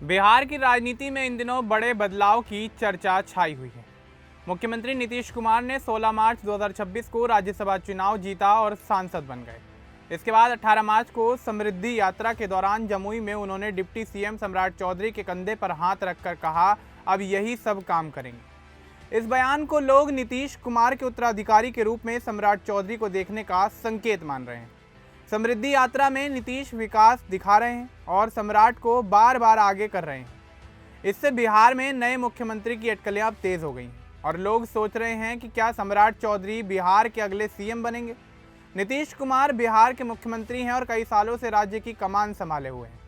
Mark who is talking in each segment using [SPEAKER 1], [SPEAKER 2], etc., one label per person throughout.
[SPEAKER 1] बिहार की राजनीति में इन दिनों बड़े बदलाव की चर्चा छाई हुई है। मुख्यमंत्री नीतीश कुमार ने 16 मार्च 2026 को राज्यसभा चुनाव जीता और सांसद बन गए। इसके बाद 18 मार्च को समृद्धि यात्रा के दौरान जमुई में उन्होंने डिप्टी सीएम सम्राट चौधरी के कंधे पर हाथ रखकर कहा, अब यही सब काम करेंगे। इस बयान को लोग नीतीश कुमार के उत्तराधिकारी के रूप में सम्राट चौधरी को देखने का संकेत मान रहे हैं। समृद्धि यात्रा में नीतीश विकास दिखा रहे हैं और सम्राट को बार बार आगे कर रहे हैं। इससे बिहार में नए मुख्यमंत्री की अटकलें अब तेज हो गई हैं और लोग सोच रहे हैं कि क्या सम्राट चौधरी बिहार के अगले सीएम बनेंगे। नीतीश कुमार बिहार के मुख्यमंत्री हैं और कई सालों से राज्य की कमान संभाले हुए हैं।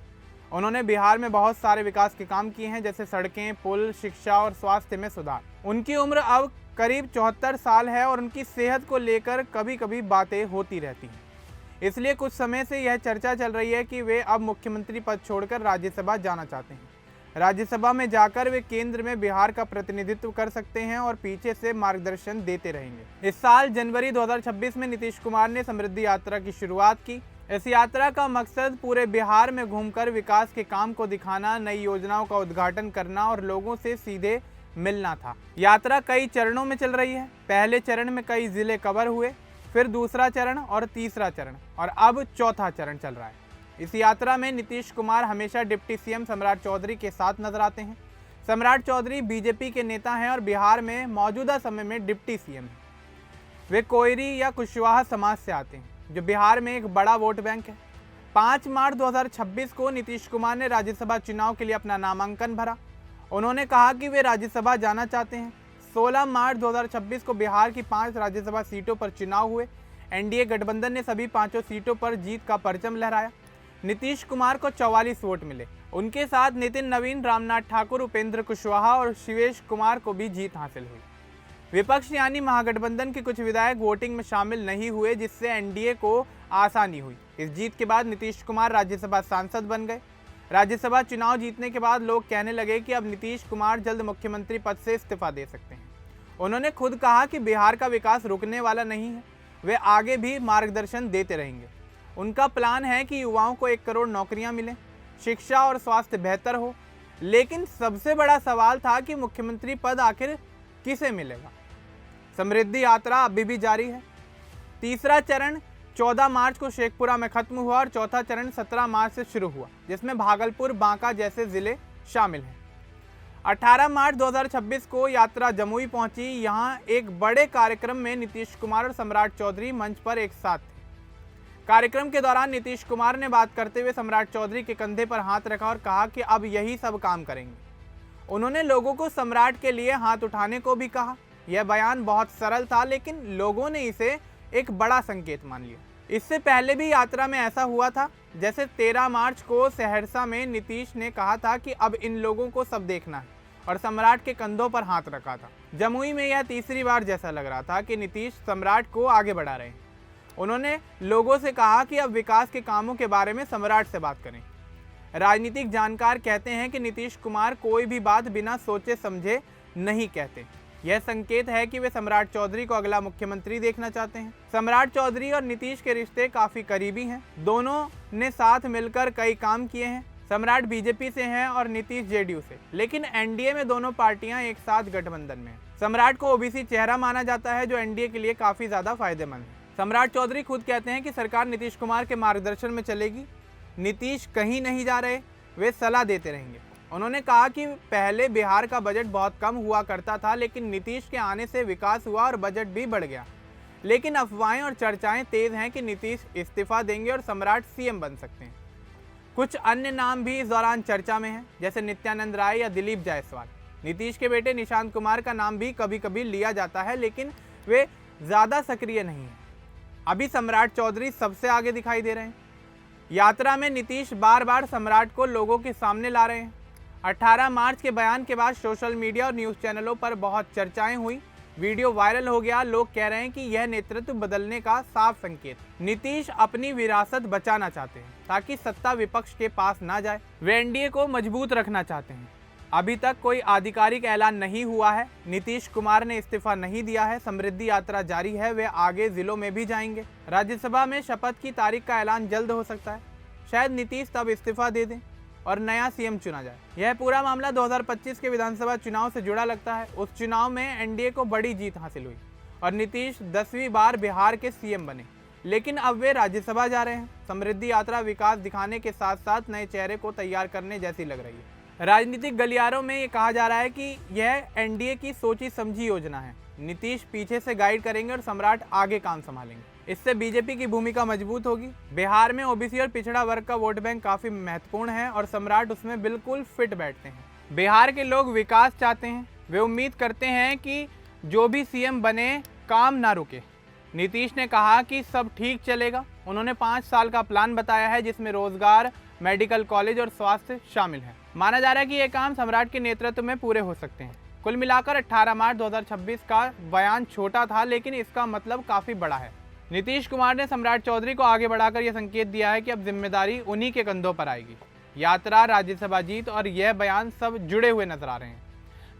[SPEAKER 1] उन्होंने बिहार में बहुत सारे विकास के काम किए हैं, जैसे सड़कें, पुल, शिक्षा और स्वास्थ्य में सुधार। उनकी उम्र अब करीब 74 साल है और उनकी सेहत को लेकर कभी कभी बातें होती रहती हैं। इसलिए कुछ समय से यह चर्चा चल रही है कि वे अब मुख्यमंत्री पद छोड़कर राज्यसभा जाना चाहते हैं। राज्यसभा में जाकर वे केंद्र में बिहार का प्रतिनिधित्व कर सकते हैं और पीछे से मार्गदर्शन देते रहेंगे। इस साल जनवरी 2026 में नीतीश कुमार ने समृद्धि यात्रा की शुरुआत की। इस यात्रा का मकसद पूरे बिहार में घूमकर विकास के काम को दिखाना, नई योजनाओं का उद्घाटन करना और लोगों से सीधे मिलना था। यात्रा कई चरणों में चल रही है। पहले चरण में कई जिले कवर हुए, फिर दूसरा चरण और तीसरा चरण और अब चौथा चरण चल रहा है। इस यात्रा में नीतीश कुमार हमेशा डिप्टी सीएम सम्राट चौधरी के साथ नजर आते हैं। सम्राट चौधरी बीजेपी के नेता हैं और बिहार में मौजूदा समय में डिप्टी सीएम हैं। वे कोयरी या कुशवाहा समाज से आते हैं, जो बिहार में एक बड़ा वोट बैंक है। 5 मार्च 2026 को नीतीश कुमार ने राज्यसभा चुनाव के लिए अपना नामांकन भरा। उन्होंने कहा कि वे राज्यसभा जाना चाहते हैं। 16 मार्च 2026 को बिहार की 5 राज्यसभा सीटों पर चुनाव हुए। एनडीए गठबंधन ने सभी 5 सीटों पर जीत का परचम लहराया। नीतीश कुमार को 44 वोट मिले। उनके साथ नितिन नवीन, रामनाथ ठाकुर, उपेंद्र कुशवाहा और शिवेश कुमार को भी जीत हासिल हुई। विपक्ष यानी महागठबंधन के कुछ विधायक वोटिंग में शामिल नहीं हुए, जिससे एनडीए को आसानी हुई। इस जीत के बाद नीतीश कुमार राज्यसभा सांसद बन गए। राज्यसभा चुनाव जीतने के बाद लोग कहने लगे कि अब नीतीश कुमार जल्द मुख्यमंत्री पद से इस्तीफा दे सकते हैं। उन्होंने खुद कहा कि बिहार का विकास रुकने वाला नहीं है, वे आगे भी मार्गदर्शन देते रहेंगे। उनका प्लान है कि युवाओं को 1 करोड़ नौकरियां मिलें, शिक्षा और स्वास्थ्य बेहतर हो। लेकिन सबसे बड़ा सवाल था कि मुख्यमंत्री पद आखिर किसे मिलेगा। समृद्धि यात्रा अभी भी जारी है। तीसरा चरण 14 मार्च को शेखपुरा में खत्म हुआ और चौथा चरण 17 मार्च से शुरू हुआ, जिसमें भागलपुर, बांका जैसे जिले शामिल हैं। 18 मार्च 2026 को यात्रा जमुई पहुंची। यहां एक बड़े कार्यक्रम में नीतीश कुमार और सम्राट चौधरी मंच पर एक साथ थे। कार्यक्रम के दौरान नीतीश कुमार ने बात करते हुए सम्राट चौधरी के कंधे पर हाथ रखा और कहा कि अब यही सब काम करेंगे। उन्होंने लोगों को सम्राट के लिए हाथ उठाने को भी कहा। यह बयान बहुत सरल था, लेकिन लोगों ने इसे एक बड़ा संकेत मान लिया। इससे पहले भी यात्रा में ऐसा हुआ था। जैसे 13 मार्च को सहरसा में नीतीश ने कहा था कि अब इन लोगों को सब देखना है और सम्राट के कंधों पर हाथ रखा था। जमुई में यह तीसरी बार जैसा लग रहा था कि नीतीश सम्राट को आगे बढ़ा रहे हैं। उन्होंने लोगों से कहा कि अब विकास के कामों के बारे में सम्राट से बात करें। राजनीतिक जानकार कहते हैं कि नीतीश कुमार कोई भी बात बिना सोचे समझे नहीं कहते। यह संकेत है कि वे सम्राट चौधरी को अगला मुख्यमंत्री देखना चाहते हैं। सम्राट चौधरी और नीतीश के रिश्ते काफी करीबी हैं। दोनों ने साथ मिलकर कई काम किए हैं। सम्राट बीजेपी से हैं और नीतीश जेडीयू से, लेकिन एनडीए में दोनों पार्टियां एक साथ गठबंधन में हैं। सम्राट को ओबीसी चेहरा माना जाता है, जो एनडीए के लिए काफी ज्यादा फायदेमंद है। सम्राट चौधरी खुद कहते हैं कि सरकार नीतीश कुमार के मार्गदर्शन में चलेगी। नीतीश कहीं नहीं जा रहे, वे सलाह देते रहेंगे। उन्होंने कहा कि पहले बिहार का बजट बहुत कम हुआ करता था, लेकिन नीतीश के आने से विकास हुआ और बजट भी बढ़ गया। लेकिन अफवाहें और चर्चाएं तेज हैं कि नीतीश इस्तीफा देंगे और सम्राट सीएम बन सकते हैं। कुछ अन्य नाम भी इस दौरान चर्चा में हैं, जैसे नित्यानंद राय या दिलीप जायसवाल। नीतीश के बेटे निशांत कुमार का नाम भी कभी कभी लिया जाता है, लेकिन वे ज़्यादा सक्रिय नहीं हैं। अभी सम्राट चौधरी सबसे आगे दिखाई दे रहे हैं। यात्रा में नीतीश बार बार सम्राट को लोगों के सामने ला रहे हैं। 18 मार्च के बयान के बाद सोशल मीडिया और न्यूज़ चैनलों पर बहुत चर्चाएं हुई। वीडियो वायरल हो गया। लोग कह रहे हैं कि यह नेतृत्व बदलने का साफ संकेत। नीतीश अपनी विरासत बचाना चाहते हैं ताकि सत्ता विपक्ष के पास ना जाए। वे एनडीए को मजबूत रखना चाहते हैं। अभी तक कोई आधिकारिक ऐलान नहीं हुआ है। नीतीश कुमार ने इस्तीफा नहीं दिया है। समृद्धि यात्रा जारी है। वे आगे जिलों में भी जाएंगे। राज्यसभा में शपथ की तारीख का ऐलान जल्द हो सकता है। शायद नीतीश तब इस्तीफा दे दें। और नया सीएम चुना जाए। यह पूरा मामला 2025 के विधानसभा चुनाव से जुड़ा लगता है। उस चुनाव में एनडीए को बड़ी जीत हासिल हुई और नीतीश 10वीं बार बिहार के सीएम बने, लेकिन अब वे राज्यसभा जा रहे हैं। समृद्धि यात्रा विकास दिखाने के साथ साथ नए चेहरे को तैयार करने जैसी लग रही है। राजनीतिक गलियारों में ये कहा जा रहा है कि यह एनडीए की सोची समझी योजना है। नीतीश पीछे से गाइड करेंगे और सम्राट आगे काम संभालेंगे। इससे बीजेपी की भूमिका मजबूत होगी। बिहार में ओबीसी और पिछड़ा वर्ग का वोट बैंक काफी महत्वपूर्ण है और सम्राट उसमें बिल्कुल फिट बैठते हैं। बिहार के लोग विकास चाहते हैं। वे उम्मीद करते हैं कि जो भी सीएम बने काम ना रुके। नीतीश ने कहा कि सब ठीक चलेगा। उन्होंने 5 साल का प्लान बताया है जिसमें रोजगार, मेडिकल कॉलेज और स्वास्थ्य शामिल है। माना जा रहा है कि ये काम सम्राट के नेतृत्व में पूरे हो सकते हैं। कुल मिलाकर 18 मार्च 2026 का बयान छोटा था, लेकिन इसका मतलब काफी बड़ा है। नीतीश कुमार ने सम्राट चौधरी को आगे बढ़ाकर यह संकेत दिया है कि अब जिम्मेदारी उन्हीं के कंधों पर आएगी। यात्रा, राज्यसभा जीत और यह बयान सब जुड़े हुए नजर आ रहे हैं।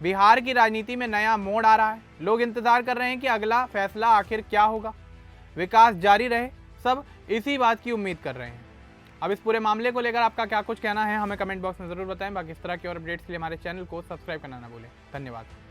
[SPEAKER 1] बिहार की राजनीति में नया मोड़ आ रहा है। लोग इंतजार कर रहे हैं कि अगला फैसला आखिर क्या होगा। विकास जारी रहे, सब इसी बात की उम्मीद कर रहे हैं। अब इस पूरे मामले को लेकर आपका क्या कुछ कहना है हमें कमेंट बॉक्स में जरूर बताएं। बाकी इस तरह की और अपडेट्स के लिए हमारे चैनल को सब्सक्राइब करना ना भूलें। धन्यवाद।